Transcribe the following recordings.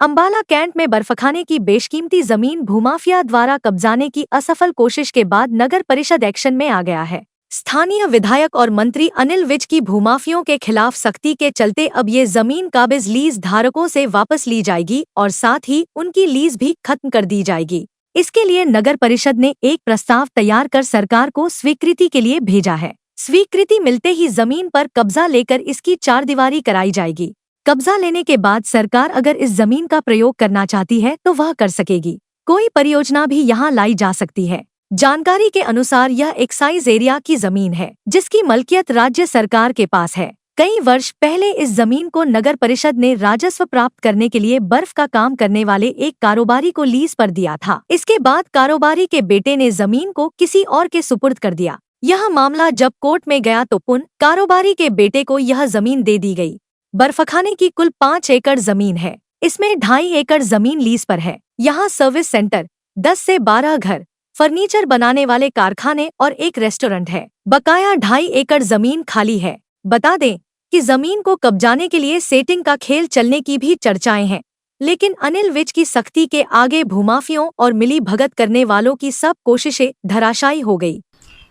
Ambala cantt में बर्फखाने की बेशकीमती जमीन भूमाफिया द्वारा कब्जाने की असफल कोशिश के बाद नगर परिषद एक्शन में आ गया है। स्थानीय विधायक और मंत्री अनिल विज की भूमाफियों के खिलाफ सख्ती के चलते अब ये जमीन काबिज लीज धारकों से वापस ली जाएगी और साथ ही उनकी लीज भी खत्म कर दी जाएगी। इसके लिए नगर परिषद ने एक प्रस्ताव तैयार कर सरकार को स्वीकृति के लिए भेजा है। स्वीकृति मिलते ही जमीन पर कब्जा लेकर इसकी चारदीवारी कराई जाएगी। कब्जा लेने के बाद सरकार अगर इस जमीन का प्रयोग करना चाहती है तो वह कर सकेगी। कोई परियोजना भी यहाँ लाई जा सकती है। जानकारी के अनुसार यह एक्साइज एरिया की जमीन है, जिसकी मलकियत राज्य सरकार के पास है। कई वर्ष पहले इस जमीन को नगर परिषद ने राजस्व प्राप्त करने के लिए बर्फ का काम करने वाले एक कारोबारी को लीज पर दिया था। इसके बाद कारोबारी के बेटे ने जमीन को किसी और के सुपुर्द कर दिया। यह मामला जब कोर्ट में गया तो पुनः कारोबारी के बेटे को यह जमीन दे दी गई। बर्फखाने की कुल 5 एकड़ जमीन है। इसमें 2.5 एकड़ जमीन लीज पर है। यहाँ सर्विस सेंटर, 10 से 12 घर, फर्नीचर बनाने वाले कारखाने और एक रेस्टोरेंट है। बकाया 2.5 एकड़ जमीन खाली है। बता दें कि जमीन को कब्जाने के लिए सेटिंग का खेल चलने की भी चर्चाएं हैं, लेकिन अनिल विज की सख्ती के आगे भूमाफियों और मिली भगत करने वालों की सब कोशिशें धराशायी हो गई।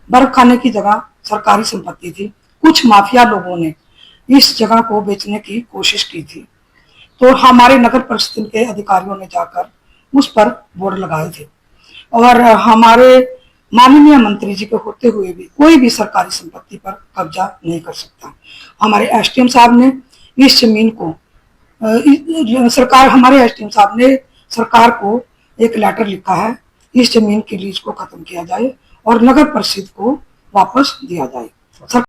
बर्फखाने की जगह सरकारी संपत्ति थी। कुछ माफिया लोगों ने इस जगह को बेचने की कोशिश की थी, तो हमारे नगर परिषद के अधिकारियों ने जाकर उस पर बोर्ड लगाए थे और हमारे माननीय मंत्री जी के होते हुए भी कोई भी सरकारी संपत्ति पर कब्जा नहीं कर सकता। हमारे एसडीएम साहब ने इस जमीन को हमारे एसडीएम साहब ने सरकार को एक लेटर लिखा है, इस जमीन की लीज को खत्म किया जाए और नगर परिषद को वापस दिया जाए।